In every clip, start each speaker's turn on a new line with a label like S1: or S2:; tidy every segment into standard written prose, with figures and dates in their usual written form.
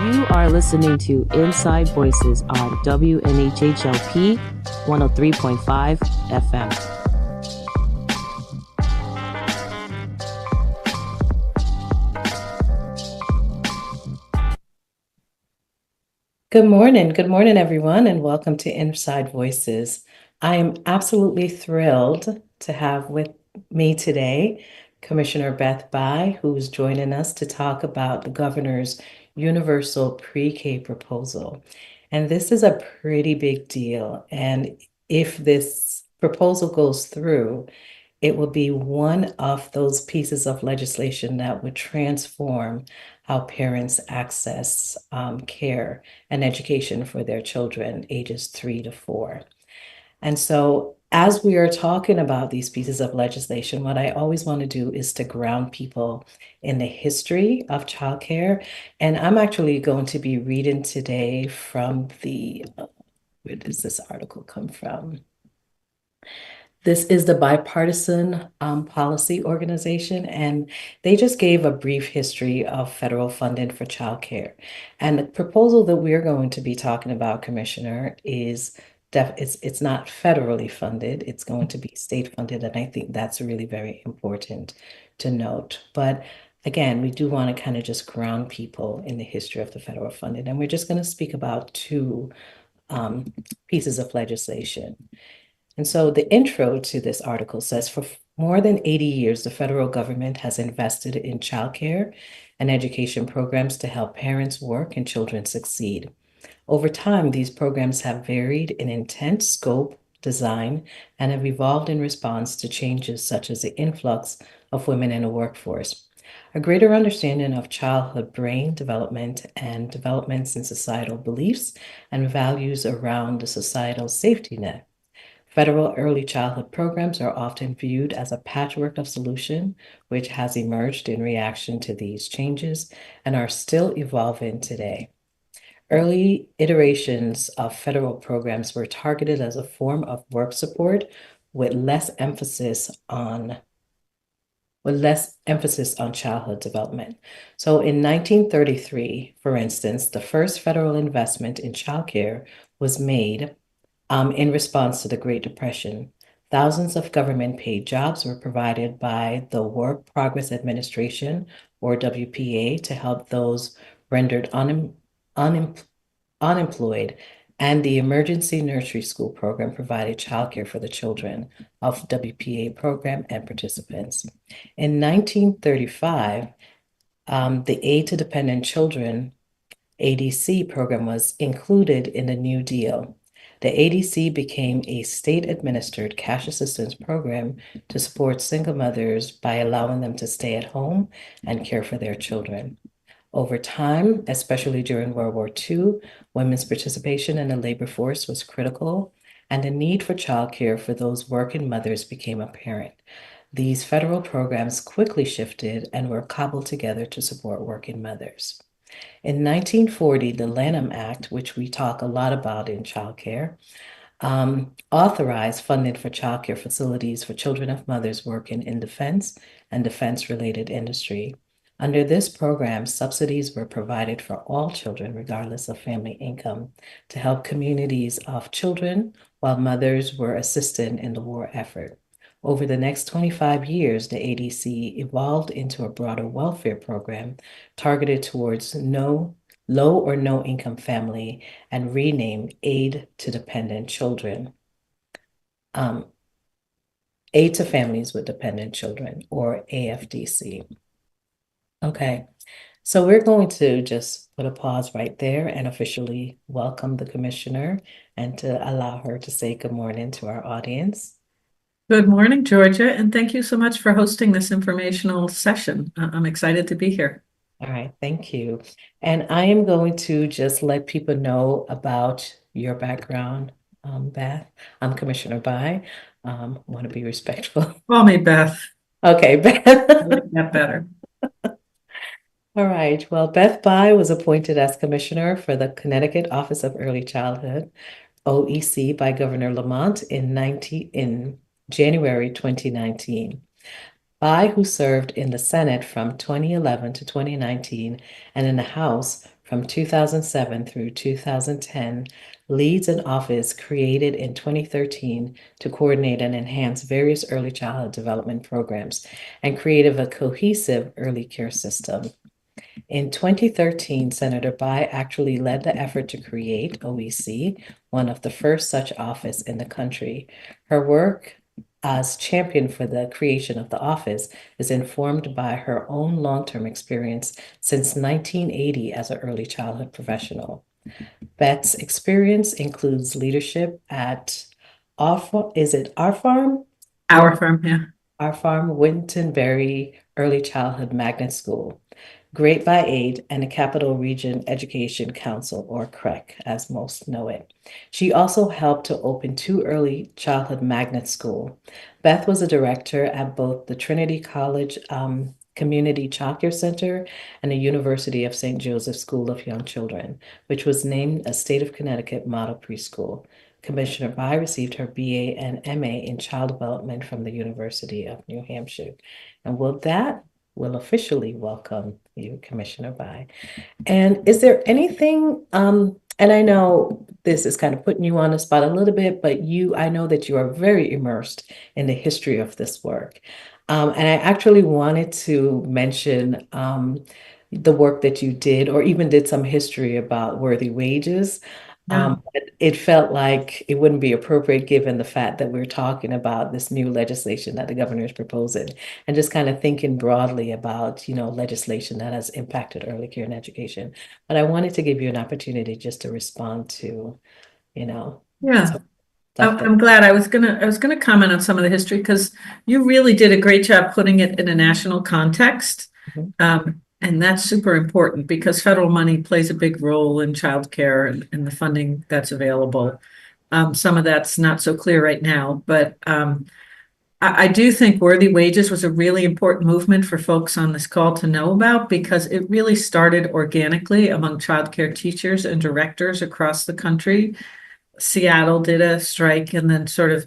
S1: You are listening to Inside Voices on WNHHLP 103.5 FM.
S2: Good morning, everyone, and welcome to Inside Voices. I am absolutely thrilled to have with me today Commissioner Beth Bai, who is joining us to talk about the governor's universal pre-K proposal. And this is a pretty big deal. And if this proposal goes through, it will be one of those pieces of legislation that would transform how parents access care and education for their children ages 3 to 4. And so, as we are talking about these pieces of legislation, what I always want to do is to ground people in the history of childcare. And I'm actually going to be reading today from where does this article come from? This is the Bipartisan Policy Organization, and they just gave a brief history of federal funding for childcare. And the proposal that we're going to be talking about, Commissioner, it's not federally funded. It's going to be state funded, and I think that's really very important to note. But again, we do want to kind of just ground people in the history of the federal funding, and we're just going to speak about two um, pieces of legislation. And so the intro to this article says for more than 80 years, the federal government has invested in childcare and education programs to help parents work and children succeed. Over time, these programs have varied in intent, scope, design, and have evolved in response to changes such as the influx of women in the workforce. A greater understanding of childhood brain development and developments in societal beliefs and values around the societal safety net. Federal early childhood programs are often viewed as a patchwork of solution, which has emerged in reaction to these changes and are still evolving today. Early iterations of federal programs were targeted as a form of work support with less emphasis on childhood development. So in 1933, for instance, the first federal investment in childcare was made in response to the Great Depression. Thousands of government paid jobs were provided by the Work Progress Administration, or WPA, to help those rendered unem unemployed, and the Emergency Nursery School Program provided childcare for the children of WPA program and participants. In 1935, the Aid to Dependent Children ADC program was included in the New Deal. The ADC became a state-administered cash assistance program to support single mothers by allowing them to stay at home and care for their children. Over time, especially during World War II, women's participation in the labor force was critical, and the need for childcare for those working mothers became apparent. These federal programs quickly shifted and were cobbled together to support working mothers. In 1940, the Lanham Act, which we talk a lot about in childcare, authorized funding for childcare facilities for children of mothers working in defense and defense-related industry. Under this program, subsidies were provided for all children, regardless of family income, to help communities of children while mothers were assisted in the war effort. Over the next 25 years, the ADC evolved into a broader welfare program targeted towards low or no income family and renamed Aid to Dependent Children, um, Aid to Families with Dependent Children, or AFDC. Okay, so we're going to just put a pause right there and officially welcome the commissioner and to allow her to say good morning to our audience.
S3: Good morning, Georgia, and thank you so much for hosting this informational session. I'm excited to be here.
S2: All right, thank you. And I am going to just let people know about your background, Beth. I'm Commissioner Bai. Want to be respectful.
S3: Call me Beth.
S2: Okay,
S3: I
S2: Beth.
S3: like that better.
S2: All right. Well, Beth Bai was appointed as Commissioner for the Connecticut Office of Early Childhood, OEC, by Governor Lamont in January 2019. Bai, who served in the Senate from 2011 to 2019 and in the House from 2007 through 2010, leads an office created in 2013 to coordinate and enhance various early childhood development programs and create a cohesive early care system. In 2013, Senator Bai actually led the effort to create OEC, one of the first such office in the country. Her work as champion for the creation of the office is informed by her own long-term experience since 1980 as an early childhood professional. Beth's experience includes leadership at is it Our Farm?
S3: Our Farm, yeah.
S2: Our Farm Wintonberry Early Childhood Magnet School, Great by Aid, and the Capital Region Education Council, or CREC, as most know it. She also helped to open 2 early childhood magnet schools. Beth was a director at both the Trinity College Community Childcare Center and the University of St. Joseph School of Young Children, which was named a State of Connecticut model preschool. Commissioner Bai received her BA and MA in Child Development from the University of New Hampshire. And with that, we'll officially welcome you, Commissioner Bai. And is there anything, and I know this is kind of putting you on the spot a little bit, but I know that you are very immersed in the history of this work. And I actually wanted to mention the work that you did, or even did some history about worthy wages. But it felt like it wouldn't be appropriate given the fact that we're talking about this new legislation that the governor is proposing, and just kind of thinking broadly about, legislation that has impacted early care and education. But I wanted to give you an opportunity just to respond to,
S3: Yeah.
S2: some stuff that.
S3: I'm glad. I was gonna comment on some of the history because you really did a great job putting it in a national context.
S2: Mhm.
S3: And that's super important because federal money plays a big role in childcare and the funding that's available. Some of that's not so clear right now, but I do think Worthy Wages was a really important movement for folks on this call to know about because it really started organically among childcare teachers and directors across the country. Seattle did a strike and then sort of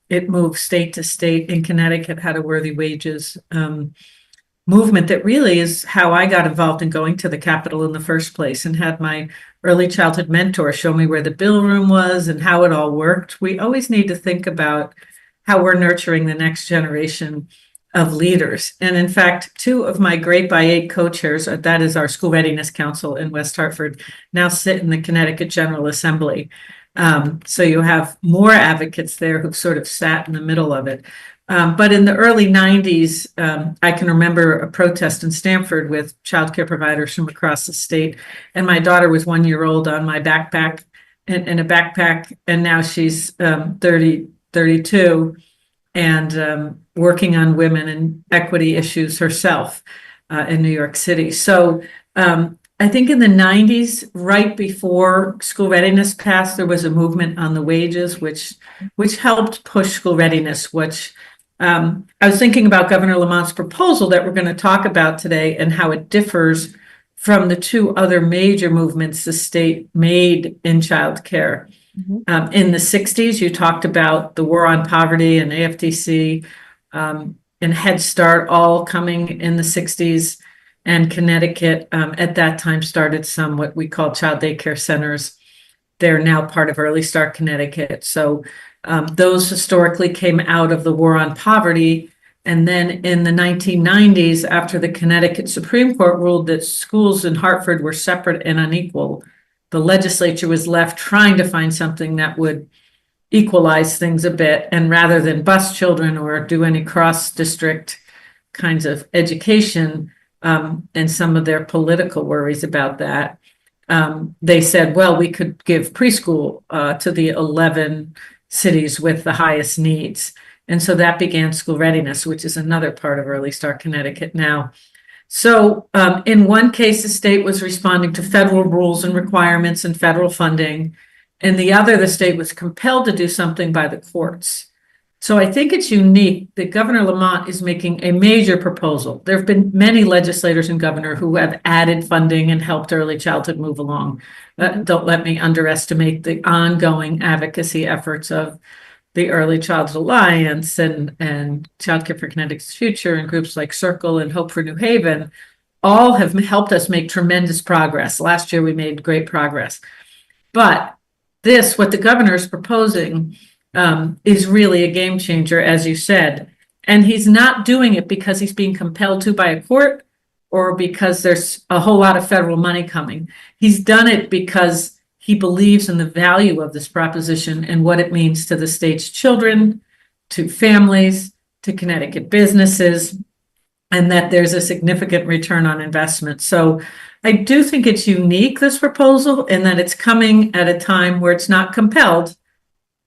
S3: it moved state to state. In Connecticut had a Worthy Wages movement that really is how I got involved in going to the Capitol in the first place and had my early childhood mentor show me where the bill room was and how it all worked. We always need to think about how we're nurturing the next generation of leaders. And in fact, 2 of my Great by 8 co-chairs, that is our School Readiness Council in West Hartford, now sit in the Connecticut General Assembly. So you have more advocates there who've sort of sat in the middle of it. But in the early 90s, I can remember a protest in Stamford with childcare providers from across the state. And my daughter was 1 year old on my backpack, in a backpack, and now she's 32 and working on women and equity issues herself in New York City. So I think in the 90s, right before school readiness passed, there was a movement on the wages, which helped push school readiness, which I was thinking about Governor Lamont's proposal that we're going to talk about today and how it differs from the 2 other major movements the state made in childcare.
S2: Mhm.
S3: In the 60s, you talked about the war on poverty and AFDC and Head Start all coming in the 60s. And Connecticut at that time started some what we call child daycare centers. They're now part of Early Start Connecticut. So those historically came out of the war on poverty. And then in the 1990s, after the Connecticut Supreme Court ruled that schools in Hartford were separate and unequal, the legislature was left trying to find something that would equalize things a bit. And rather than bus children or do any cross-district kinds of education, and some of their political worries about that, they said, well, we could give preschool to the 11 cities with the highest needs. And so that began school readiness, which is another part of Early Start Connecticut now. So in one case, the state was responding to federal rules and requirements and federal funding. In the other, the state was compelled to do something by the courts. So I think it's unique that Governor Lamont is making a major proposal. There have been many legislators and governor who have added funding and helped early childhood move along. Don't let me underestimate the ongoing advocacy efforts of the Early Childhood Alliance and Childcare for Connecticut's Future and groups like Circle and Hope for New Haven. all have helped us make tremendous progress. Last year, we made great progress. But what the governor is proposing is really a game changer, as you said. And he's not doing it because he's being compelled to by a court or because there's a whole lot of federal money coming. He's done it because he believes in the value of this proposition and what it means to the state's children, to families, to Connecticut businesses, and that there's a significant return on investment. So I do think it's unique, this proposal, in that it's coming at a time where it's not compelled,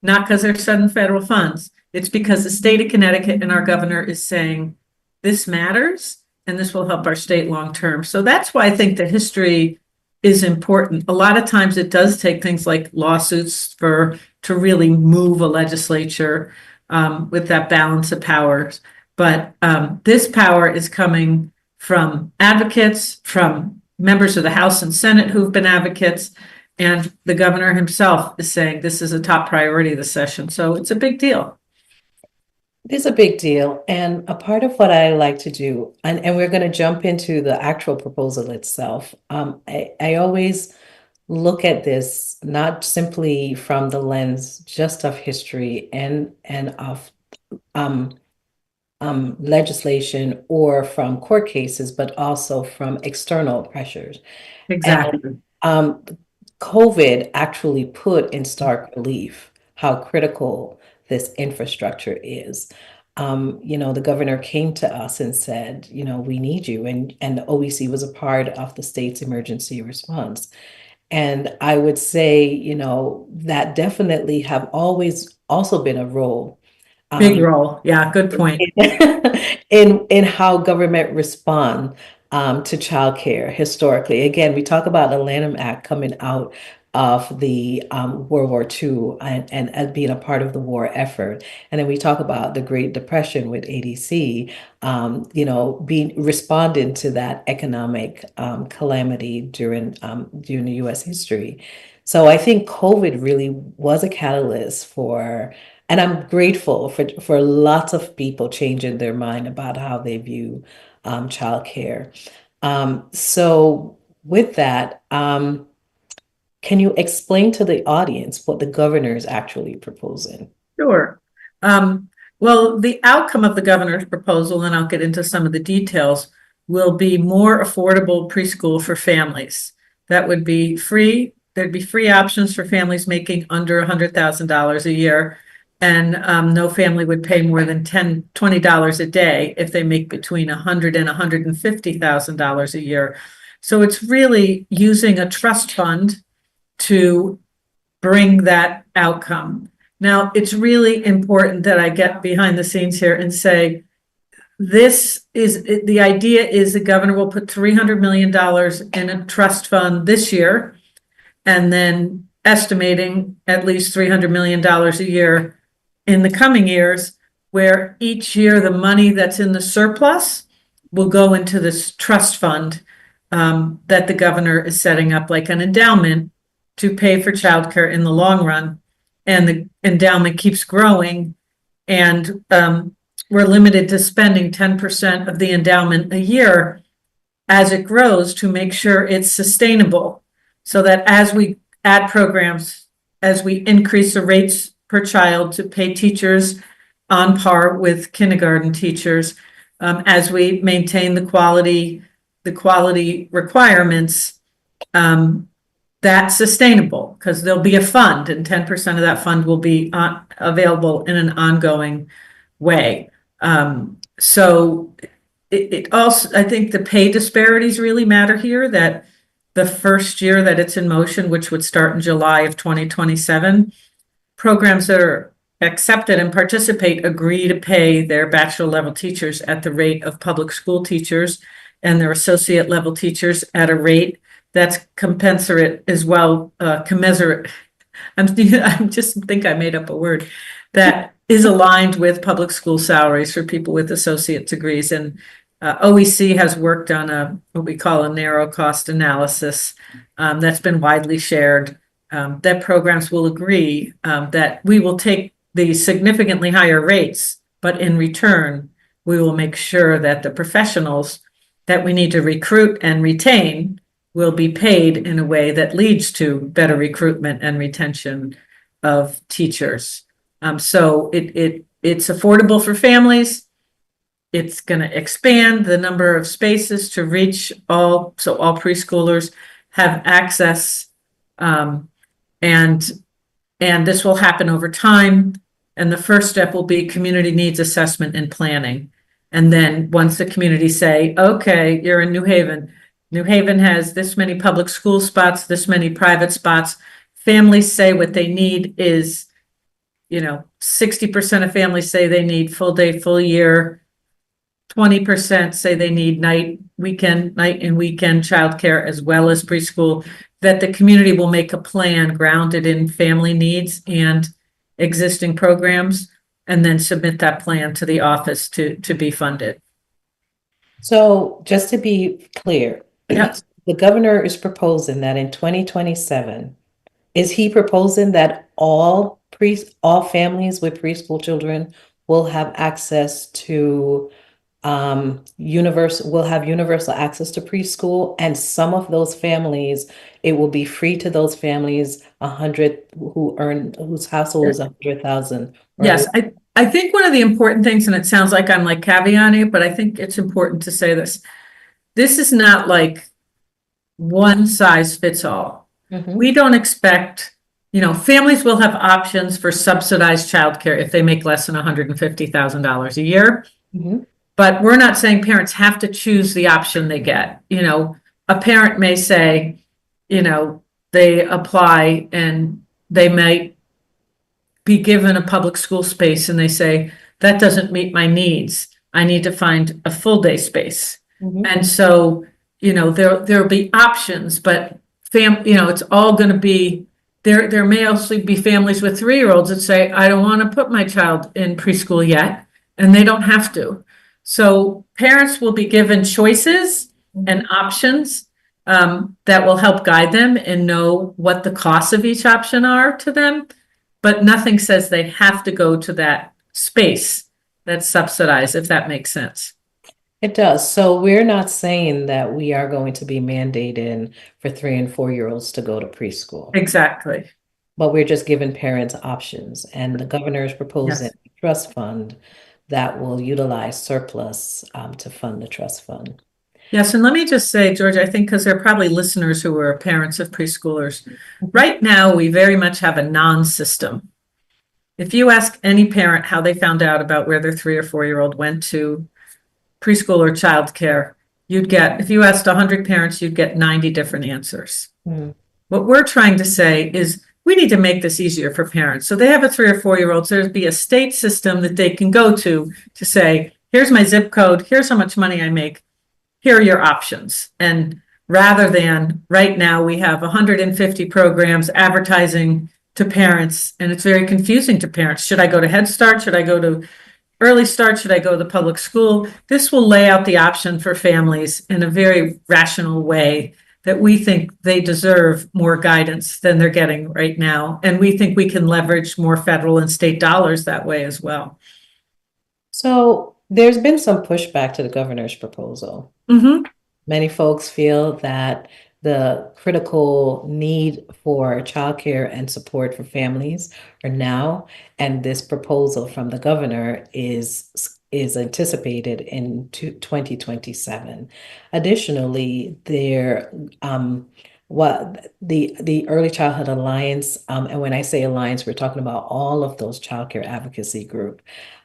S3: not because there's sudden federal funds. It's because the state of Connecticut and our governor is saying this matters and this will help our state long term. So that's why I think the history is important. A lot of times it does take things like lawsuits to really move a legislature with that balance of powers. But this power is coming from advocates, from members of the House and Senate who've been advocates, and the governor himself is saying this is a top priority of the session. So it's a big deal.
S2: It is a big deal. And a part of what I like to do, and we're going to jump into the actual proposal itself. I always look at this not simply from the lens just of history and of legislation or from court cases, but also from external pressures.
S3: Exactly.
S2: And COVID actually put in stark relief how critical this infrastructure is. The governor came to us and said, we need you. And the OEC was a part of the state's emergency response. And I would say, that definitely have always also been a role.
S3: Big role. Yeah, good point.
S2: in how government respond to childcare historically. Again, we talk about the Lanham Act coming out of the World War II and being a part of the war effort. And then we talk about the Great Depression with ADC, being responding to that economic calamity during the US history. So I think COVID really was a catalyst and I'm grateful for lots of people changing their mind about how they view childcare. So with that, can you explain to the audience what the governor is actually proposing?
S3: Sure. Well, the outcome of the governor's proposal, and I'll get into some of the details, will be more affordable preschool for families. That would be free. There'd be free options for families making under $100,000 a year. And no family would pay more than $20 a day if they make between $100,000 and $150,000 a year. So it's really using a trust fund to bring that outcome. Now, it's really important that I get behind the scenes here and say, the idea is the governor will put $300 million in a trust fund this year, and then estimating at least $300 million a year in the coming years, where each year the money that's in the surplus will go into this trust fund that the governor is setting up, like an endowment to pay for childcare in the long run. And the endowment keeps growing, and we're limited to spending 10% of the endowment a year as it grows to make sure it's sustainable, so that as we add programs, as we increase the rates per child to pay teachers on par with kindergarten teachers, as we maintain the quality requirements, that's sustainable, because there'll be a fund, and 10% of that fund will be available in an ongoing way. So it also, I think the pay disparities really matter here, that the first year that it's in motion, which would start in July of 2027, programs that are accepted and participate agree to pay their bachelor level teachers at the rate of public school teachers, and their associate level teachers at a rate that's commensurate as well, commensurate. I just think I made up a word that is aligned with public school salaries for people with associate degrees. And OEC has worked on what we call a narrow cost analysis that's been widely shared, that programs will agree that we will take the significantly higher rates, but in return, we will make sure that the professionals that we need to recruit and retain will be paid in a way that leads to better recruitment and retention of teachers. So it's affordable for families. It's going to expand the number of spaces to reach all, so all preschoolers have access. And this will happen over time. And the first step will be community needs assessment and planning. And then once the community say, okay, you're in New Haven. New Haven has this many public school spots, this many private spots. Families say what they need is, 60% of families say they need full day, full year. 20% say they need night and weekend childcare as well as preschool, that the community will make a plan grounded in family needs and existing programs, and then submit that plan to the office to be funded.
S2: So just to be clear,
S3: Yes.
S2: the governor is proposing that in 2027, is he proposing that all families with preschool children will have access to universal access to preschool, and some of those families, it will be free to those families whose household is 100,000.
S3: Yes, I think one of the important things, and it sounds like I'm like caveating it, but I think it's important to say this. This is not like one size fits all. We don't expect, families will have options for subsidized childcare if they make less than $150,000 a year. But we're not saying parents have to choose the option they get. A parent may say, they apply and they might be given a public school space and they say, that doesn't meet my needs. I need to find a full day space. And so, there'll be options, but it's all going to be, there may also be families with 3-year-olds that say, I don't want to put my child in preschool yet, and they don't have to. So parents will be given choices and options that will help guide them and know what the costs of each option are to them, but nothing says they have to go to that space that's subsidized, if that makes sense.
S2: It does. So we're not saying that we are going to be mandating for 3 and 4-year-olds to go to preschool.
S3: Exactly.
S2: But we're just giving parents options, and the governor is proposing a trust fund that will utilize surplus to fund the trust fund.
S3: Yes, and let me just say, George, I think because there are probably listeners who are parents of preschoolers. Right now, we very much have a non-system. If you ask any parent how they found out about where their 3 or 4-year-old went to preschool or childcare, if you asked 100 parents, you'd get 90 different answers. What we're trying to say is we need to make this easier for parents. So they have a 3 or 4-year-old, so there'd be a state system that they can go to say, here's my zip code, here's how much money I make, here are your options. And rather than right now, we have 150 programs advertising to parents, and it's very confusing to parents. Should I go to Head Start? Should I go to Early Start? Should I go to the public school? This will lay out the option for families in a very rational way that we think they deserve more guidance than they're getting right now. And we think we can leverage more federal and state dollars that way as well.
S2: So there's been some pushback to the governor's proposal. Many folks feel that the critical need for childcare and support for families are now, and this proposal from the governor is anticipated in 2027. Additionally, the Early Childhood Alliance, and when I say alliance, we're talking about all of those childcare advocacy group,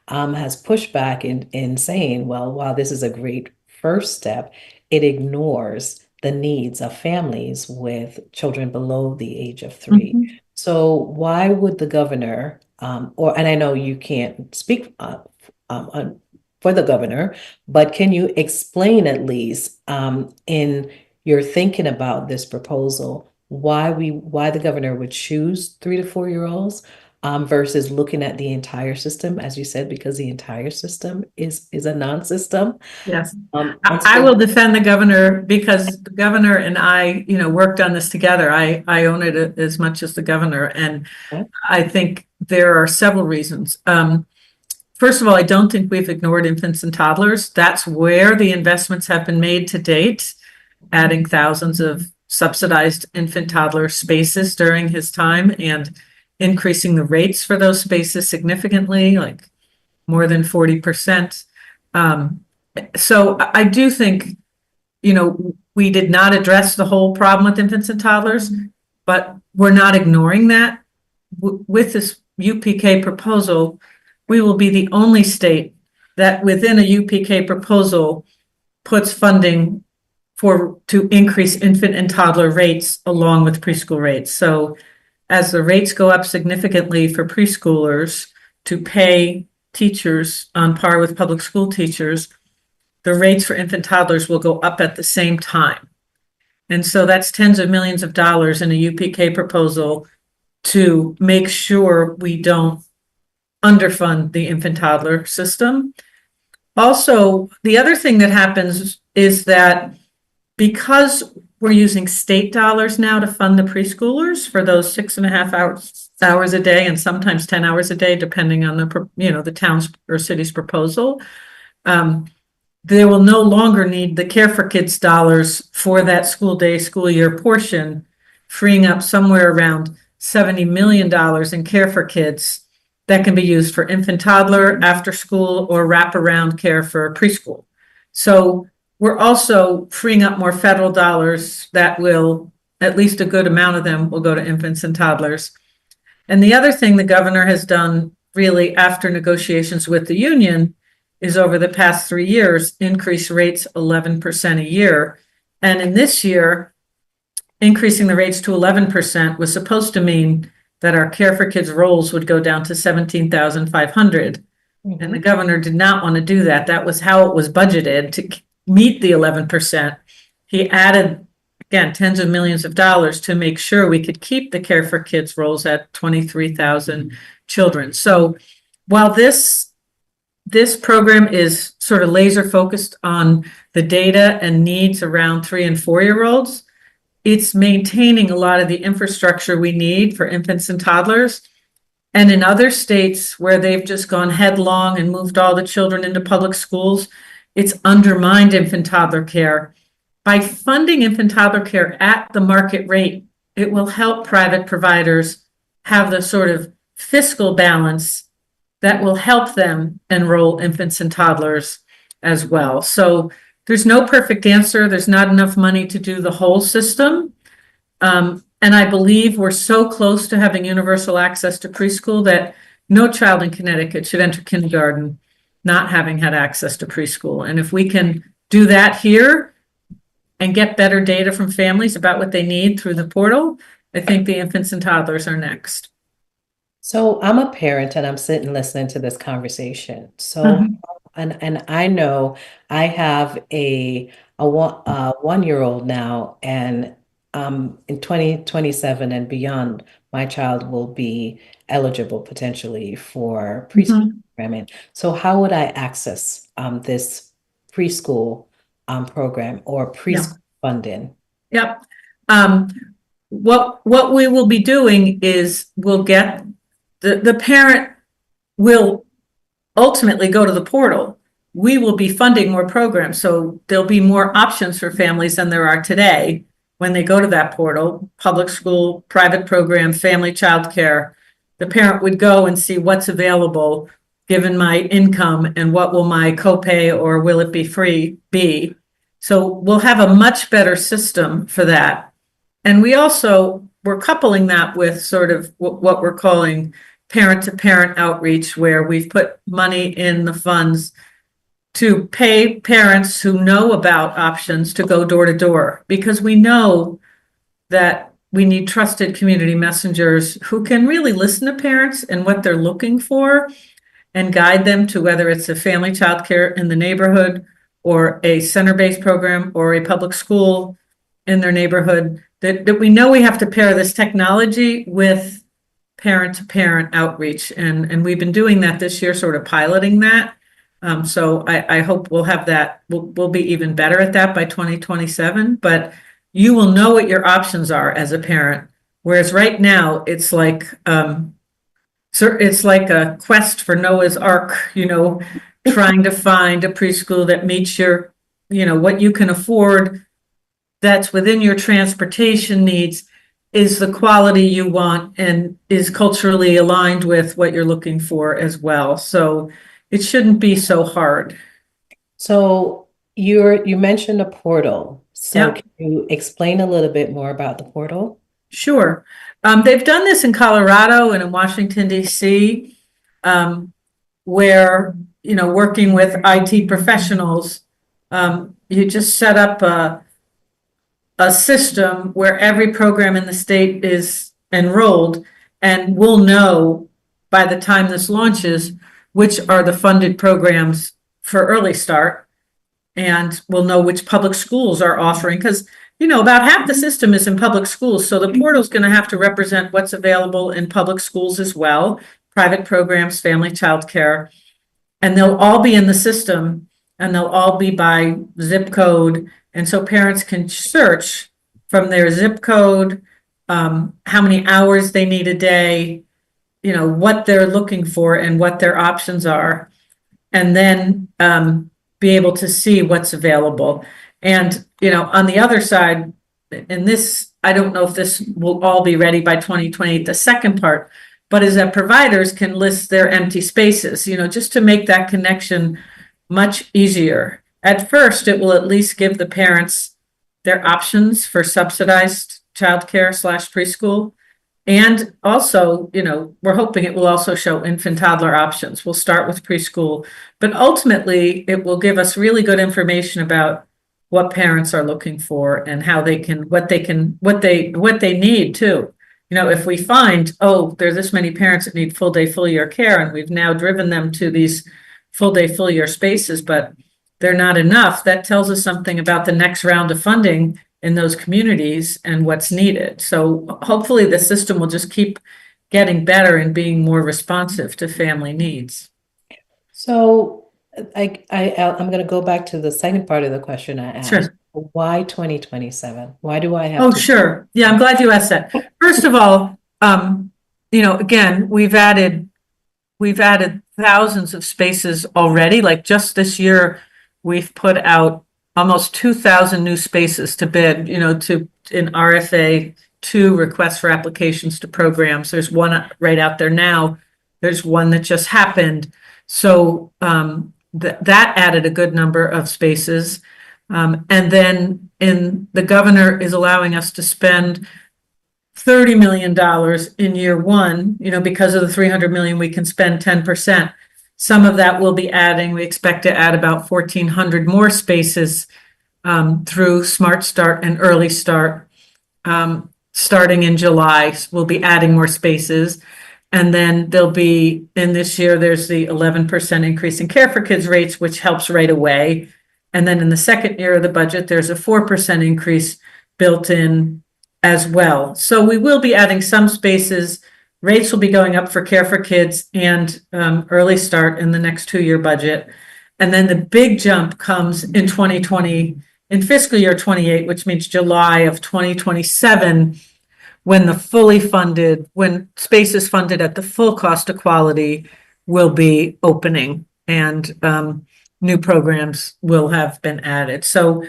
S2: has pushed back in saying, well, while this is a great first step, it ignores the needs of families with children below the age of 3. So why would the governor, and I know you can't speak for the governor, but can you explain at least in your thinking about this proposal, why the governor would choose 3 to 4-year-olds versus looking at the entire system, as you said, because the entire system is a non-system?
S3: Yes. I will defend the governor because the governor and I, worked on this together. I own it as much as the governor. And I think there are several reasons. first of all, I don't think we've ignored infants and toddlers. That's where the investments have been made to date, adding thousands of subsidized infant toddler spaces during his time and increasing the rates for those spaces significantly, like more than 40%. So I do think, we did not address the whole problem with infants and toddlers, but we're not ignoring that. With this UPK proposal, we will be the only state that within a UPK proposal puts funding to increase infant and toddler rates along with preschool rates. So as the rates go up significantly for preschoolers to pay teachers on par with public school teachers, the rates for infant toddlers will go up at the same time. And so that's tens of millions of dollars in a UPK proposal to make sure we don't underfund the infant toddler system. Also, the other thing that happens is that because we're using state dollars now to fund the preschoolers for those 6.5 hours a day and sometimes 10 hours a day, depending on the town's or city's proposal, they will no longer need the Care for Kids dollars for that school day, school year portion, freeing up somewhere around $70 million in Care for Kids that can be used for infant, toddler, after school, or wraparound care for preschool. So we're also freeing up more federal dollars that will, at least a good amount of them, will go to infants and toddlers. And the other thing the governor has done, really after negotiations with the union, is over the past 3 years, increase rates 11% a year. And in this year, increasing the rates to 11% was supposed to mean that our Care for Kids rolls would go down to 17,500. And the governor did not want to do that. That was how it was budgeted to meet the 11%. He added, again, tens of millions of dollars to make sure we could keep the Care for Kids rolls at 23,000 children. So while this program is sort of laser focused on the data and needs around 3 and 4-year-olds, it's maintaining a lot of the infrastructure we need for infants and toddlers. And in other states where they've just gone headlong and moved all the children into public schools, it's undermined infant toddler care. By funding infant toddler care at the market rate, it will help private providers have the sort of fiscal balance that will help them enroll infants and toddlers as well. So there's no perfect answer. There's not enough money to do the whole system. And I believe we're so close to having universal access to preschool that no child in Connecticut should enter kindergarten not having had access to preschool. And if we can do that here and get better data from families about what they need through the portal, I think the infants and toddlers are next.
S2: So I'm a parent and I'm sitting listening to this conversation. So, and I know I have a 1-year-old now, and in 2027 and beyond, my child will be eligible potentially for preschool programming. So how would I access this preschool program or preschool funding?
S3: Yep. What we will be doing is we'll get the parent will ultimately go to the portal. We will be funding more programs, so there'll be more options for families than there are today when they go to that portal: public school, private program, family child care. The parent would go and see what's available given my income and what will my copay or will it be free be. So we'll have a much better system for that. And we're coupling that with sort of what we're calling parent-to-parent outreach, where we've put money in the funds to pay parents who know about options to go door to door, because we know that we need trusted community messengers who can really listen to parents and what they're looking for and guide them to whether it's a family child care in the neighborhood or a center-based program or a public school in their neighborhood. That we know we have to pair this technology with parent-to-parent outreach. And we've been doing that this year, sort of piloting that. So I hope we'll have that. We'll be even better at that by 2027. But you will know what your options are as a parent. Whereas right now, it's like it's like a quest for Noah's Ark, trying to find a preschool that meets your, what you can afford, that's within your transportation needs, is the quality you want, and is culturally aligned with what you're looking for as well. So it shouldn't be so hard.
S2: So you mentioned a portal. So
S3: Yeah,
S2: can you explain a little bit more about the portal?
S3: sure. They've done this in Colorado and in Washington, D.C., where, working with IT professionals, you just set up a system where every program in the state is enrolled, and we'll know by the time this launches which are the funded programs for Early Start, and we'll know which public schools are offering, because about half the system is in public schools, so the portal is going to have to represent what's available in public schools as well, private programs, family childcare, and they'll all be in the system, and they'll all be by zip code. And so parents can search from their zip code, how many hours they need a day, what they're looking for and what their options are, and then be able to see what's available. And, on the other side, and this, I don't know if this will all be ready by 2028, the second part, but is that providers can list their empty spaces, just to make that connection much easier. At first, it will at least give the parents their options for subsidized childcare / preschool. And also, we're hoping it will also show infant toddler options. We'll start with preschool, but ultimately it will give us really good information about what parents are looking for and how they can, what they need too. If we find, oh, there's this many parents that need full day, full year care, and we've now driven them to these full day, full year spaces, but they're not enough, that tells us something about the next round of funding in those communities and what's needed. So hopefully the system will just keep getting better and being more responsive to family needs.
S2: So I'm going to go back to the second part of the question I asked.
S3: Sure.
S2: Why 2027? Why do I have
S3: Oh,
S2: to?
S3: sure. Yeah, I'm glad you asked that. First of all, again, we've added thousands of spaces already. Like just this year, we've put out almost 2,000 new spaces to bid, in RFA, 2 requests for applications to programs. There's one right out there now. There's one that just happened. So that added a good number of spaces. And then the governor is allowing us to spend $30 million in year one, because of the 300 million, we can spend 10%. Some of that will be adding, we expect to add about 1,400 more spaces through Smart Start and Early Start. Starting in July, we'll be adding more spaces. And then there'll be, in this year, there's the 11% increase in Care for Kids rates, which helps right away. And then in the second year of the budget, there's a 4% increase built in as well. So we will be adding some spaces. Rates will be going up for Care for Kids and Early Start in the next 2-year budget. And then the big jump comes in 2020, in fiscal year 28, which means July of 2027, when space is funded at the full cost of quality will be opening, and new programs will have been added. So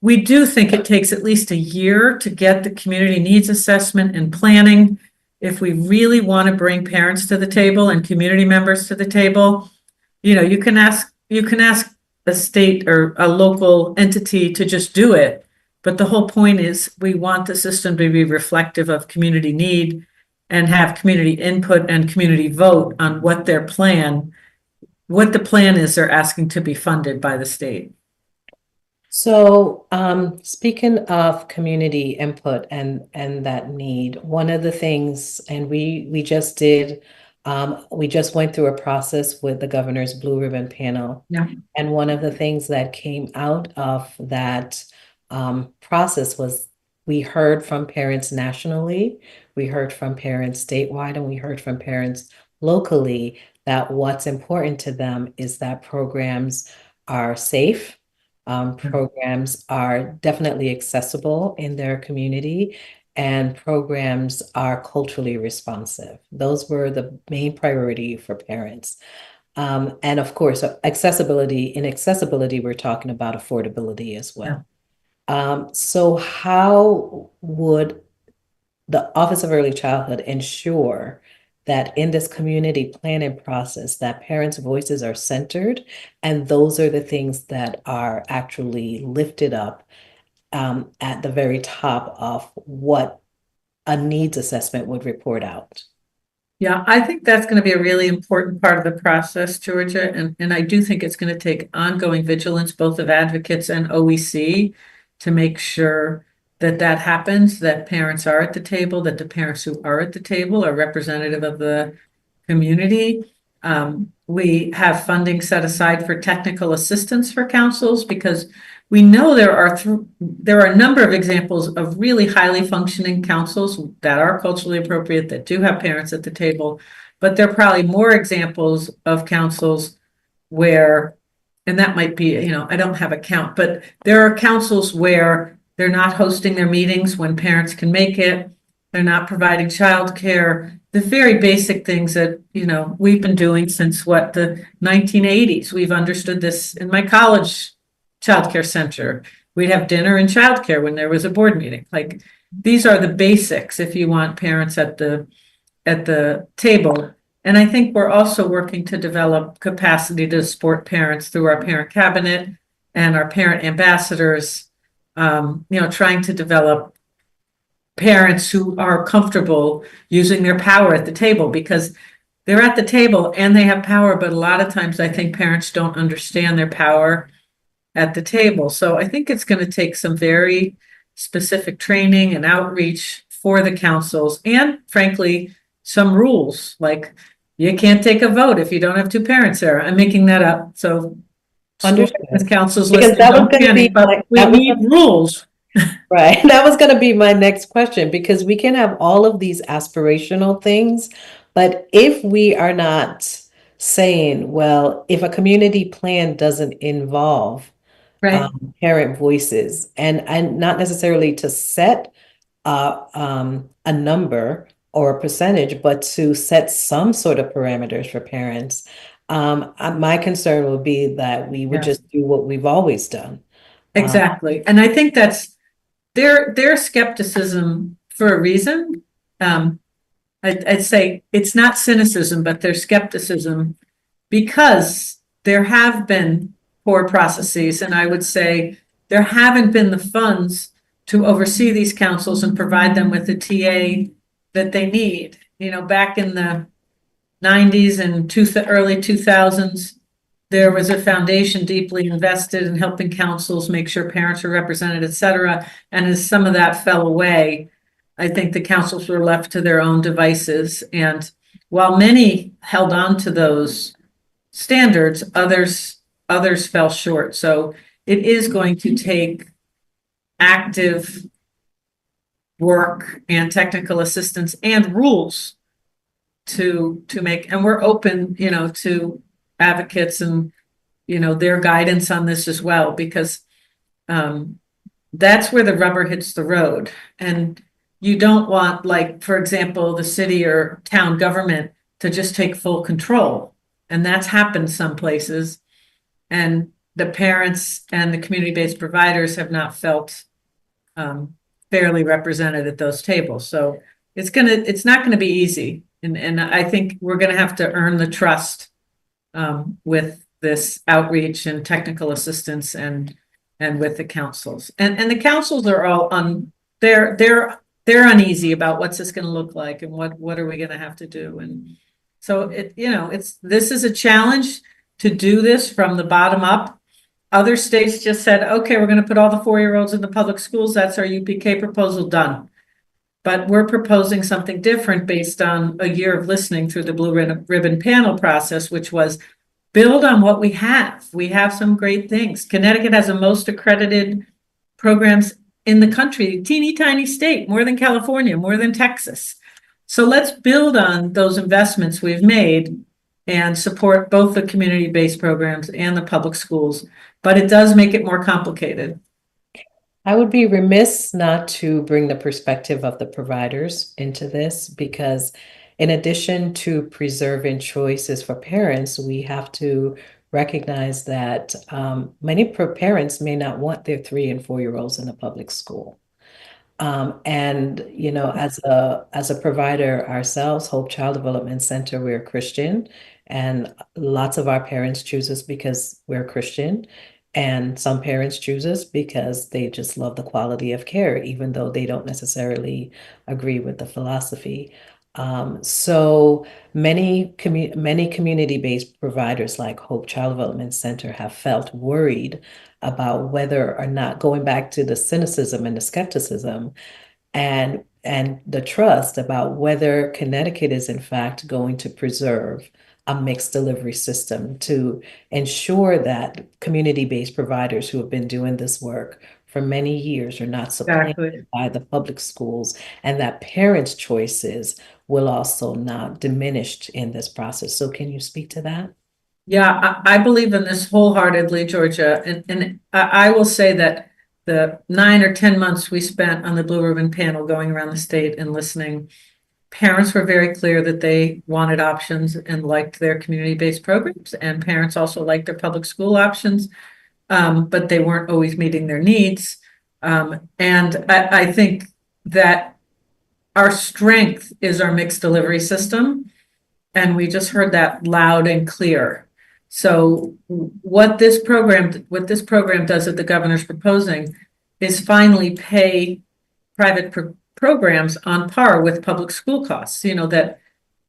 S3: we do think it takes at least a year to get the community needs assessment and planning. If we really want to bring parents to the table and community members to the table, you can ask a state or a local entity to just do it. But the whole point is we want the system to be reflective of community need and have community input and community vote on what the plan is they're asking to be funded by the state.
S2: So, speaking of community input and that need, one of the things, and we just went through a process with the governor's Blue Ribbon panel.
S3: Yeah.
S2: And one of the things that came out of that process was we heard from parents nationally, we heard from parents statewide, and we heard from parents locally that what's important to them is that programs are safe. Programs are definitely accessible in their community, and programs are culturally responsive. Those were the main priority for parents. And of course, accessibility. In accessibility, we're talking about affordability as well. So how would the Office of Early Childhood ensure that in this community planning process, that parents' voices are centered, and those are the things that are actually lifted up at the very top of what a needs assessment would report out?
S3: Yeah, I think that's going to be a really important part of the process, Georgia. And I do think it's going to take ongoing vigilance, both of advocates and OEC, to make sure that that happens, that parents are at the table, that the parents who are at the table are representative of the community. We have funding set aside for technical assistance for councils because we know there are a number of examples of really highly functioning councils that are culturally appropriate, that do have parents at the table, but there are probably more examples of councils where, and that might be, I don't have a count, but there are councils where they're not hosting their meetings when parents can make it. They're not providing childcare, the very basic things that, we've been doing since the 1980s. We've understood this in my college childcare center. We'd have dinner and childcare when there was a board meeting. Like, these are the basics if you want parents at the table. And I think we're also working to develop capacity to support parents through our parent cabinet and our parent ambassadors, trying to develop parents who are comfortable using their power at the table, because they're at the table and they have power, but a lot of times I think parents don't understand their power at the table. So I think it's going to take some very specific training and outreach for the councils, and frankly, some rules, like you can't take a vote if you don't have two parents there. I'm making that up. So councils,
S2: because that was going to be
S3: but we need rules.
S2: Right. That was going to be my next question, because we can have all of these aspirational things, but if we are not saying, well, if a community plan doesn't involve
S3: Right.
S2: Parent voices, and not necessarily to set a number or a percentage, but to set some sort of parameters for parents, my concern would be that we would just do what we've always done.
S3: Exactly. And I think that's their skepticism for a reason. I'd say it's not cynicism, but their skepticism, because there have been poor processes. And I would say there haven't been the funds to oversee these councils and provide them with the TA that they need. Back in the 90s and early 2000s, there was a foundation deeply invested in helping councils make sure parents are represented, et cetera. And as some of that fell away, I think the councils were left to their own devices. And while many held on to those standards, others fell short. So it is going to take active work and technical assistance and rules to make, and we're open, to advocates and, their guidance on this as well, because that's where the rubber hits the road. And you don't want, like, for example, the city or town government to just take full control. And that's happened some places. And the parents and the community-based providers have not felt fairly represented at those tables. So it's not gonna be easy. And I think we're gonna have to earn the trust with this outreach and technical assistance and with the councils. And the councils are all they're uneasy about what's this gonna look like and what are we gonna have to do. And so this is a challenge to do this from the bottom up. Other states just said, okay, we're gonna put all the 4-year-olds in the public schools. That's our UPK proposal, done. But we're proposing something different based on a year of listening through the Blue Ribbon Panel process, which was build on what we have. We have some great things. Connecticut has the most accredited programs in the country, teeny tiny state, more than California, more than Texas. So let's build on those investments we've made and support both the community-based programs and the public schools, but it does make it more complicated.
S2: I would be remiss not to bring the perspective of the providers into this because, in addition to preserving choices for parents, we have to recognize that many parents may not want their 3 and 4 year olds in a public school. And as a provider ourselves, Hope Child Development Center, we're Christian, and lots of our parents choose us because we're Christian, and some parents choose us because they just love the quality of care, even though they don't necessarily agree with the philosophy. So many community-based providers like Hope Child Development Center have felt worried about whether or not, going back to the cynicism and the skepticism and the trust about whether Connecticut is in fact going to preserve a mixed delivery system to ensure that community-based providers who have been doing this work for many years are not
S3: Exactly.
S2: supplanted by the public schools, and that parents' choices will also not diminished in this process. So can you speak to that?
S3: Yeah, I believe in this wholeheartedly, Georgia. And I will say that the 9 or 10 months we spent on the Blue Ribbon panel going around the state and listening, parents were very clear that they wanted options and liked their community-based programs. And parents also liked their public school options, but they weren't always meeting their needs. And I think that our strength is our mixed delivery system. And we just heard that loud and clear. So what this program does that the governor's proposing is finally pay private programs on par with public school costs, that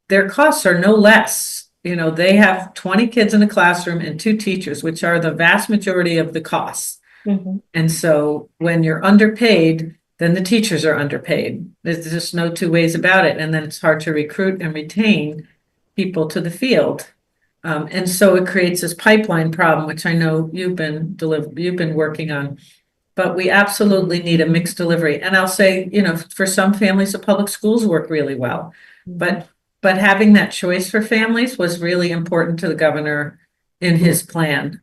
S3: their costs are no less. They have 20 kids in a classroom and 2 teachers, which are the vast majority of the costs.
S2: Mhm.
S3: And so when you're underpaid, then the teachers are underpaid. There's just no two ways about it. And then it's hard to recruit and retain people to the field. And so it creates this pipeline problem, which I know you've been working on. But we absolutely need a mixed delivery. And I'll say, for some families, the public schools work really well. But having that choice for families was really important to the governor in his plan.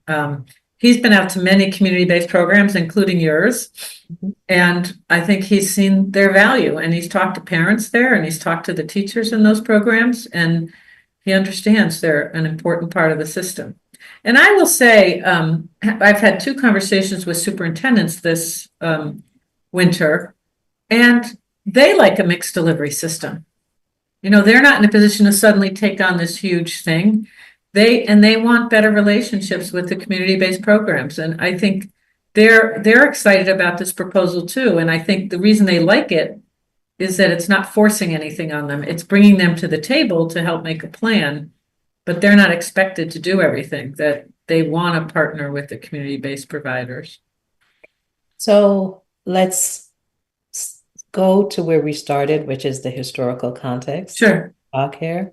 S3: He's been out to many community-based programs, including yours.
S2: Mhm.
S3: And I think he's seen their value, and he's talked to parents there, and he's talked to the teachers in those programs, and he understands they're an important part of the system. And I will say, I've had 2 conversations with superintendents this winter, and they like a mixed delivery system. They're not in a position to suddenly take on this huge thing. They want better relationships with the community-based programs. And I think they're excited about this proposal too. And I think the reason they like it is that it's not forcing anything on them. It's bringing them to the table to help make a plan, but they're not expected to do everything, that they want to partner with the community-based providers.
S2: So let's go to where we started, which is the historical context
S3: Sure.
S2: talk here.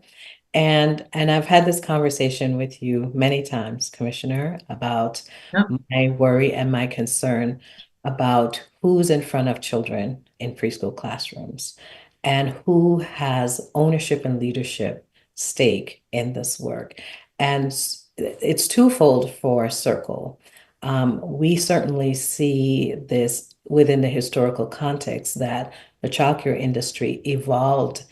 S2: And I've had this conversation with you many times, Commissioner, about
S3: Yep.
S2: my worry and my concern about who's in front of children in preschool classrooms and who has ownership and leadership stake in this work. And it's twofold for Circle. We certainly see this within the historical context that the childcare industry evolved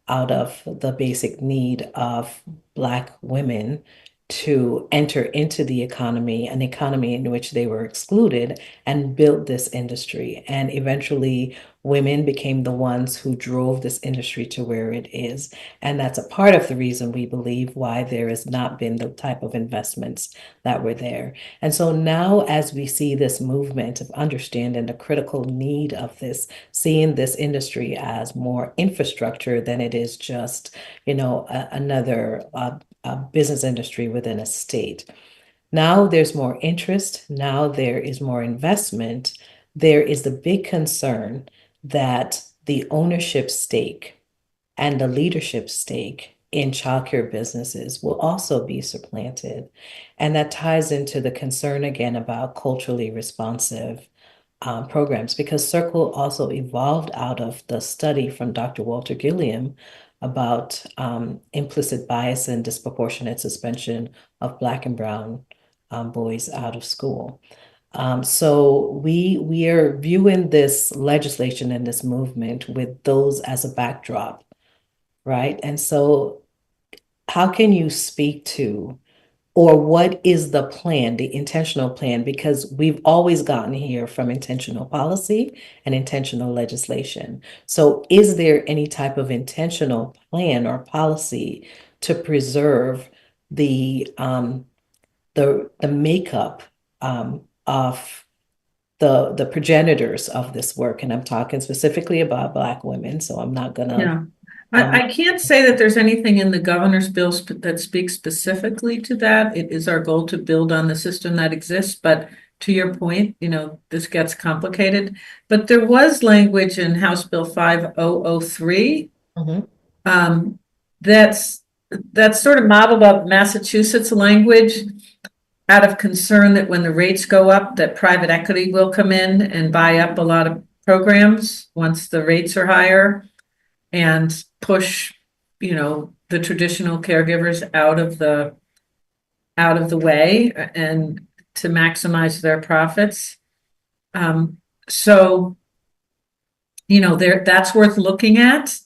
S2: out of the basic need of Black women to enter into the economy, an economy in which they were excluded, and build this industry. And eventually, women became the ones who drove this industry to where it is. And that's a part of the reason we believe why there has not been the type of investments that were there. And so now, as we see this movement of understanding the critical need of this, seeing this industry as more infrastructure than it is just, another business industry within a state. Now there's more interest. Now there is more investment. There is the big concern that the ownership stake and the leadership stake in childcare businesses will also be supplanted. And that ties into the concern again about culturally responsive programs, because Circle also evolved out of the study from Dr. Walter Gilliam about implicit bias and disproportionate suspension of Black and Brown boys out of school. So we are viewing this legislation and this movement with those as a backdrop, right? And so how can you speak to, or what is the plan, the intentional plan? Because we've always gotten here from intentional policy and intentional legislation. So is there any type of intentional plan or policy to preserve the makeup of the progenitors of this work? And I'm talking specifically about Black women, so I'm not gonna
S3: Yeah.
S2: um,
S3: I can't say that there's anything in the governor's bill that speaks specifically to that. It is our goal to build on the system that exists, but to your point, this gets complicated. But there was language in House Bill 5003
S2: mhm,
S3: um, that's sort of modeled up Massachusetts language out of concern that when the rates go up, that private equity will come in and buy up a lot of programs once the rates are higher and push, the traditional caregivers out of the way and to maximize their profits. So, that's worth looking at.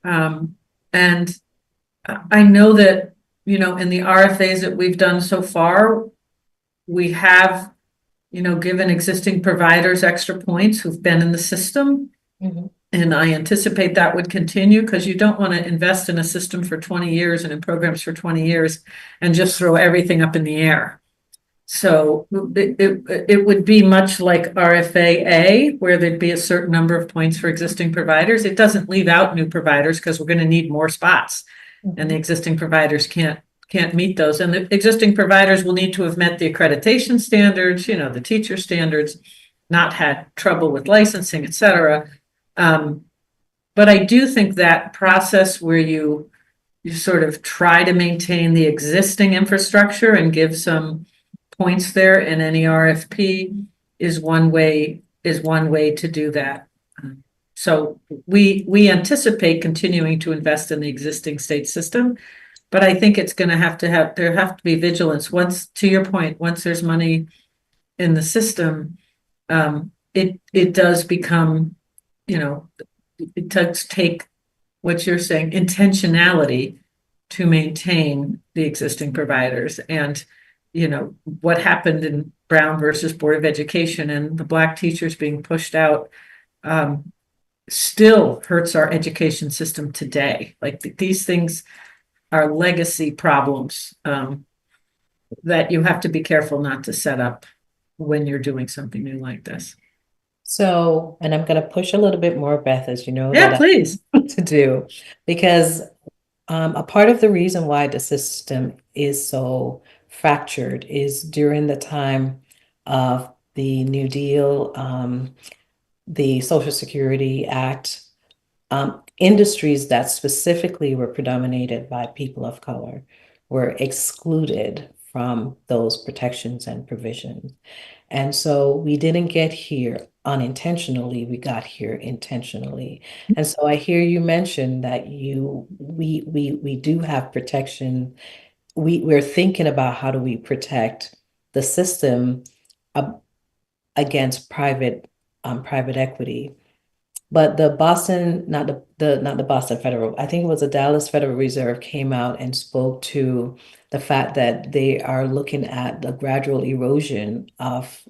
S3: And I know that, in the RFAs that we've done so far, we have, given existing providers extra points who've been in the system.
S2: mhm.
S3: And I anticipate that would continue because you don't want to invest in a system for 20 years and in programs for 20 years and just throw everything up in the air. So it would be much like RFAA, where there'd be a certain number of points for existing providers. It doesn't leave out new providers because we're going to need more spots, and the existing providers can't meet those. And the existing providers will need to have met the accreditation standards, the teacher standards, not had trouble with licensing, et cetera. But I do think that process where you sort of try to maintain the existing infrastructure and give some points there in any RFP is one way to do that. So we anticipate continuing to invest in the existing state system, but I think it's going to have to be vigilance. Once, to your point, once there's money in the system, it does become, it does take what you're saying, intentionality to maintain the existing providers. And, what happened in Brown versus Board of Education and the Black teachers being pushed out still hurts our education system today. Like these things are legacy problems that you have to be careful not to set up when you're doing something new like this.
S2: So, and I'm going to push a little bit more, Beth, as you know,
S3: Yeah,
S2: that
S3: please.
S2: to do, because a part of the reason why the system is so fractured is during the time of the New Deal, the Social Security Act, industries that specifically were predominated by people of color were excluded from those protections and provisions. And so we didn't get here unintentionally, we got here intentionally. And so I hear you mention that we do have protection. We're thinking about how do we protect the system against private equity. But the Boston, not the Boston Federal, I think it was the Dallas Federal Reserve came out and spoke to the fact that they are looking at the gradual erosion of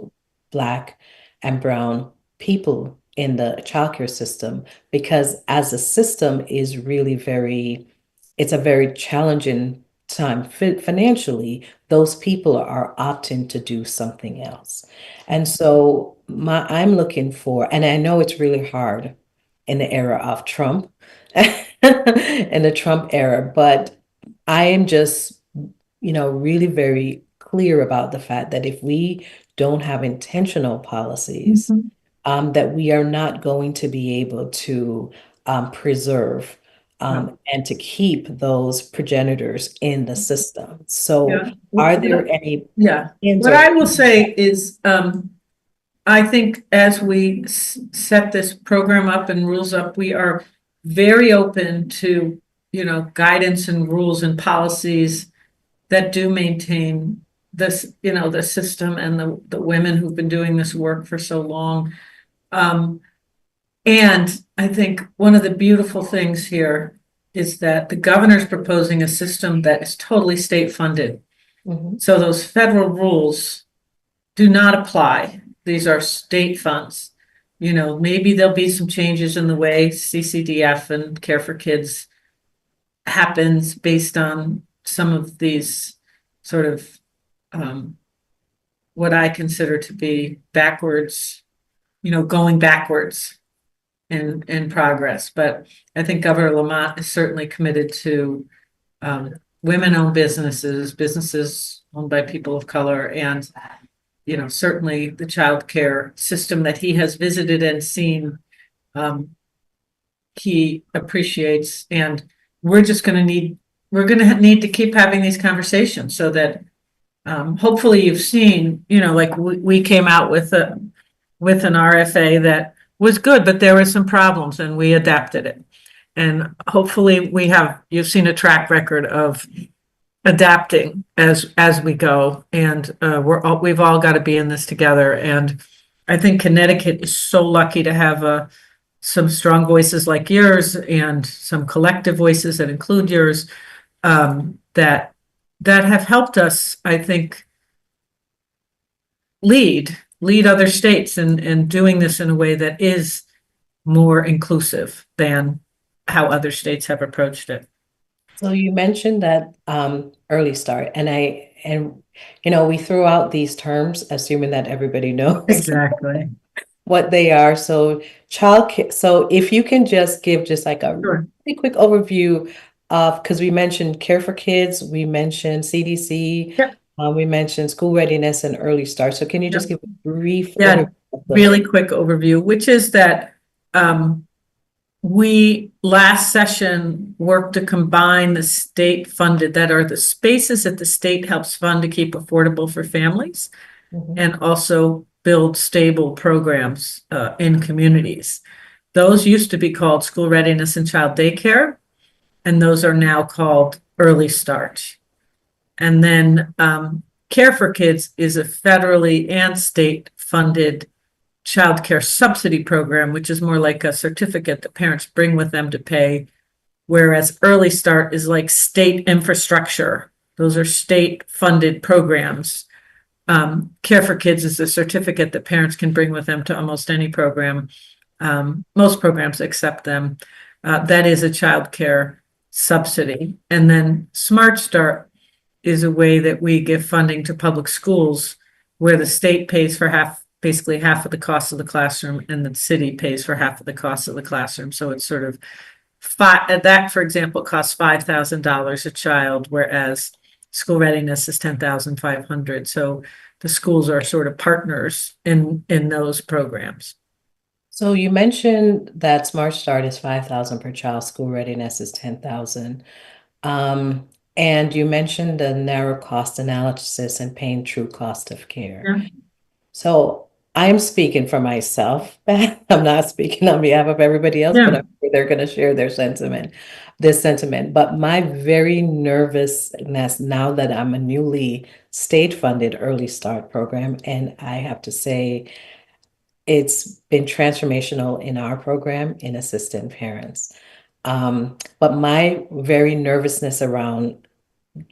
S2: Black and Brown people in the childcare system, because as a system is really it's a very challenging time financially. Those people are opting to do something else. And so I'm looking for, and I know it's really hard in the era of Trump, in the Trump era, but I am just, really very clear about the fact that if we don't have intentional policies, that we are not going to be able to preserve
S3: No.
S2: and to keep those progenitors in the system. So,
S3: Yeah.
S2: are there any
S3: Yeah.
S2: plans
S3: What
S2: or
S3: I will say is, I think as we set this program up and rules up, we are very open to, guidance and rules and policies that do maintain this, the system and the women who've been doing this work for so long. And I think one of the beautiful things here is that the governor's proposing a system that is totally state funded.
S2: Mhm.
S3: So those federal rules do not apply. These are state funds. Maybe there'll be some changes in the way CCDF and Care for Kids happens based on some of these sort of what I consider to be backwards, going backwards in progress. But I think Governor Lamont is certainly committed to women-owned businesses owned by people of color, and certainly the child care system that he has visited and seen, he appreciates. And we're going to need to keep having these conversations so that hopefully you've seen, like we came out with an RFA that was good, but there were some problems and we adapted it. And hopefully you've seen a track record of adapting as we go, and we've all got to be in this together. And I think Connecticut is so lucky to have some strong voices like yours and some collective voices that include yours, that have helped us, I think, lead other states in doing this in a way that is more inclusive than how other states have approached it.
S2: So you mentioned that early start, and we threw out these terms, assuming that everybody knows
S3: Exactly.
S2: what they are. So childcare. So if you can just give like a
S3: Sure.
S2: really quick overview of, because we mentioned Care for Kids, we mentioned CDC,
S3: Yep.
S2: We mentioned school readiness and early start. So can you just give a brief overview of those?
S3: Really quick overview, which is that we last session worked to combine the state funded, that are the spaces that the state helps fund to keep affordable for families, and also build stable programs in communities. Those used to be called school readiness and child daycare, and those are now called early start. And then Care for Kids is a federally and state funded child care subsidy program, which is more like a certificate that parents bring with them to pay, whereas Early Start is like state infrastructure. Those are state funded programs. Care for Kids is a certificate that parents can bring with them to almost any program. Most programs accept them. That is a child care subsidy. And then Smart Start is a way that we give funding to public schools where the state pays for basically half of the cost of the classroom, and the city pays for half of the cost of the classroom. So it's sort of that, for example, costs $5,000 a child, whereas school readiness is $10,500. So the schools are sort of partners in those programs.
S2: So you mentioned that Smart Start is $5,000 per child, school readiness is $10,000. And you mentioned the narrow cost analysis and paying true cost of care.
S3: Yeah.
S2: So I'm speaking for myself. I'm not speaking on behalf of everybody else,
S3: Yeah.
S2: but I'm sure they're going to share this sentiment. But my very nervousness now that I'm a newly state-funded early start program, and I have to say, it's been transformational in our program in assistant parents. But my very nervousness around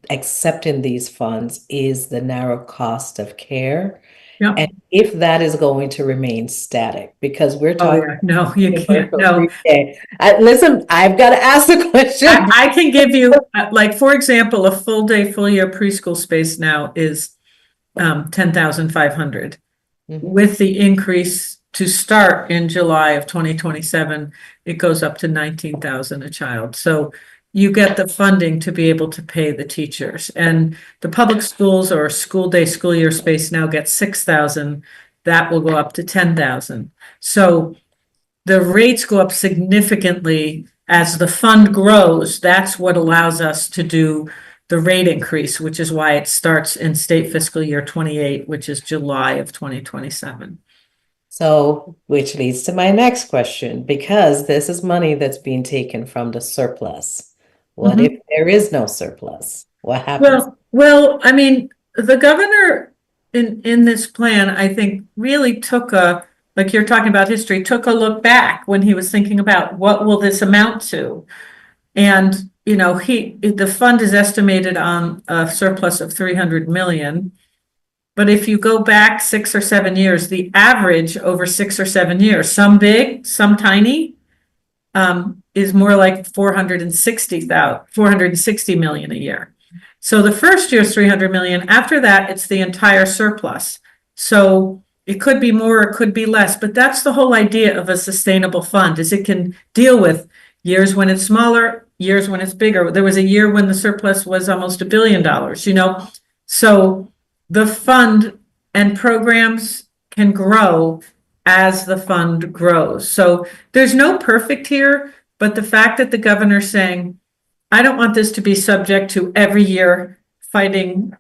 S2: accepting these funds is the narrow cost of care.
S3: Yeah.
S2: And if that is going to remain static, because we're talking.
S3: No, you can't. No.
S2: Listen, I've got to ask the question.
S3: I can give you, like, for example, a full year preschool space now is 10,500. With the increase to start in July of 2027, it goes up to 19,000 a child. So you get the funding to be able to pay the teachers, and the public schools or school year space now gets 6,000. That will go up to 10,000. So the rates go up significantly as the fund grows. That's what allows us to do the rate increase, which is why it starts in state fiscal year 28, which is July of 2027.
S2: So, which leads to my next question, because this is money that's being taken from the surplus. What if there is no surplus? What happens?
S3: Well, I mean, the governor in this plan, I think, really took like you're talking about history, took a look back when he was thinking about what will this amount to? And, the fund is estimated on a surplus of 300 million. But if you go back 6 or 7 years, the average over 6 or 7 years, some big, some tiny, is more like 460 million a year. So the first year's 300 million. After that, it's the entire surplus. So it could be more, it could be less, but that's the whole idea of a sustainable fund, is it can deal with years when it's smaller, years when it's bigger. There was a year when the surplus was almost $1 billion, So the fund and programs can grow as the fund grows. So there's no perfect here, but the fact that the governor's saying, I don't want this to be subject to every year fighting,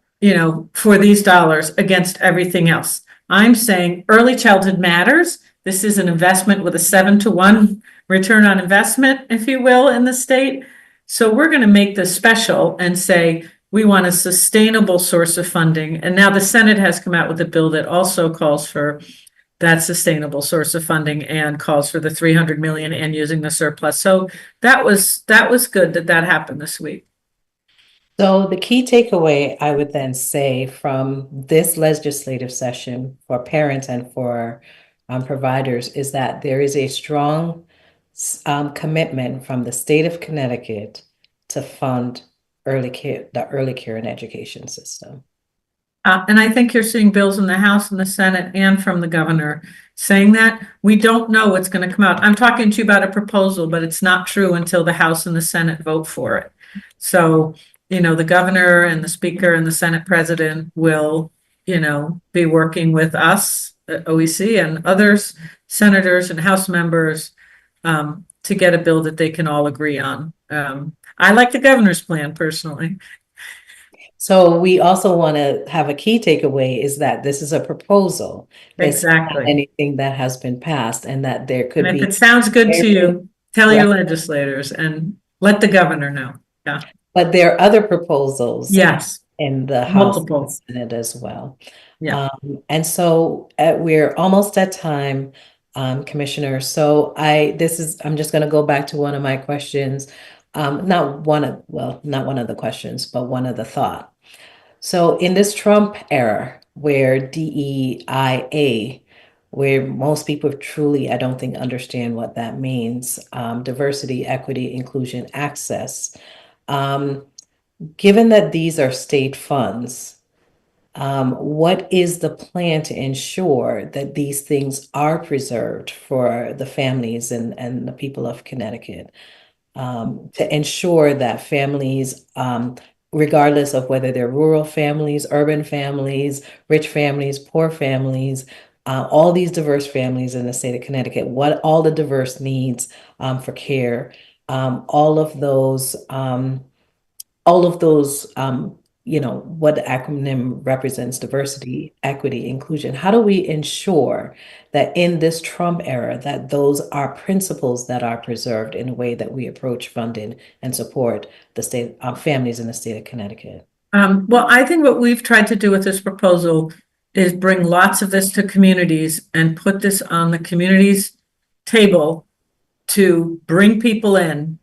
S3: for these dollars against everything else. I'm saying early childhood matters. This is an investment with a 7-to-1 return on investment, if you will, in the state. So we're going to make this special and say, we want a sustainable source of funding. And now the Senate has come out with a bill that also calls for that sustainable source of funding and calls for the 300 million and using the surplus. So that was good that happened this week.
S2: So the key takeaway, I would then say, from this legislative session for parents and for providers is that there is a strong commitment from the state of Connecticut to fund the early care and education system.
S3: And I think you're seeing bills in the House and the Senate and from the governor saying that. We don't know what's going to come out. I'm talking to you about a proposal, but it's not true until the House and the Senate vote for it. So, the governor and the speaker and the Senate president will, be working with us at OEC and others, senators and House members, to get a bill that they can all agree on. I like the governor's plan personally.
S2: So we also want to have a key takeaway is that this is a proposal. It's not
S3: Exactly.
S2: anything that has been passed, and that there could
S3: And
S2: be.
S3: if it sounds good to you, tell your legislators and let the governor know. Yeah.
S2: But there are other proposals.
S3: Yes.
S2: In the House and
S3: Multiple.
S2: the Senate as well.
S3: Yeah.
S2: And so we're almost at time, Commissioner. So I'm just going to go back to one of my questions. Not one of the questions, but one of the thought. So in this Trump era where DEIA, where most people truly, I don't think, understand what that means, diversity, equity, inclusion, access, given that these are state funds, what is the plan to ensure that these things are preserved for the families and the people of Connecticut? To ensure that families, regardless of whether they're rural families, urban families, rich families, poor families, all these diverse families in the state of Connecticut, what all the diverse needs for care, all of those, what the acronym represents: diversity, equity, inclusion. How do we ensure that in this Trump era, that those are principles that are preserved in a way that we approach funding and support the state families in the state of Connecticut?
S3: Well, I think what we've tried to do with this proposal is bring lots of this to communities and put this on the community's table to bring people in,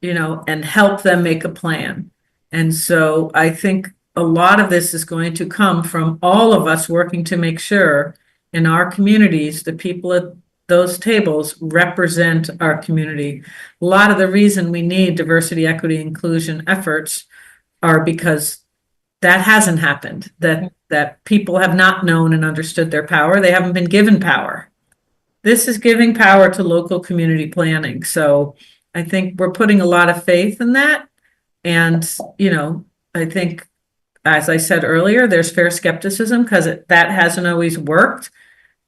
S3: and help them make a plan. And so I think a lot of this is going to come from all of us working to make sure in our communities, the people at those tables represent our community. A lot of the reason we need diversity, equity, inclusion efforts are because that hasn't happened, that people have not known and understood their power. They haven't been given power. This is giving power to local community planning. So I think we're putting a lot of faith in that. And, I think, as I said earlier, there's fair skepticism because that hasn't always worked.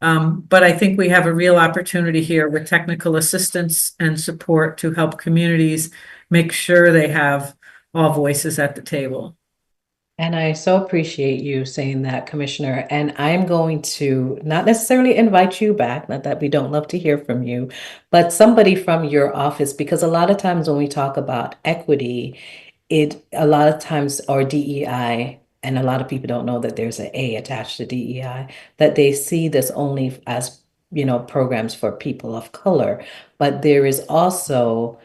S3: But I think we have a real opportunity here with technical assistance and support to help communities make sure they have all voices at the table.
S2: And I so appreciate you saying that, Commissioner. And I'm going to not necessarily invite you back, not that we don't love to hear from you, but somebody from your office, because a lot of times when we talk about equity, a lot of times, or DEI, and a lot of people don't know that there's an A attached to DEI, that they see this only as, programs for people of color, but there is also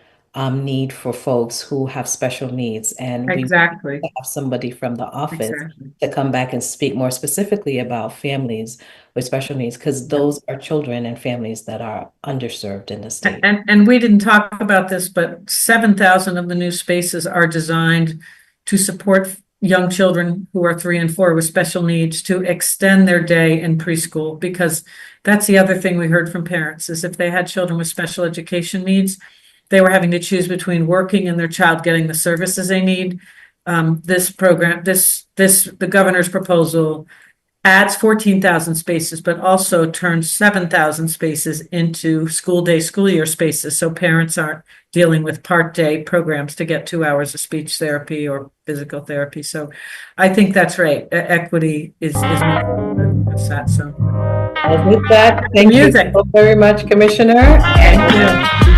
S2: need for folks who have special needs, and we
S3: Exactly,
S2: have somebody from the office
S3: exactly.
S2: to come back and speak more specifically about families with special needs, because
S3: Yeah.
S2: those are children and families that are underserved in the state.
S3: And we didn't talk about this, but 7,000 of the new spaces are designed to support young children who are 3 and 4 with special needs to extend their day in preschool, because that's the other thing we heard from parents is if they had children with special education needs, they were having to choose between working and their child getting the services they need. This program, the governor's proposal adds 14,000 spaces, but also turns 7,000 spaces into school year spaces. So parents aren't dealing with part-day programs to get 2 hours of speech therapy or physical therapy. So I think that's right. Equity is that. So
S2: With that, thank you
S3: music.
S2: so very much, Commissioner.
S3: Thank you.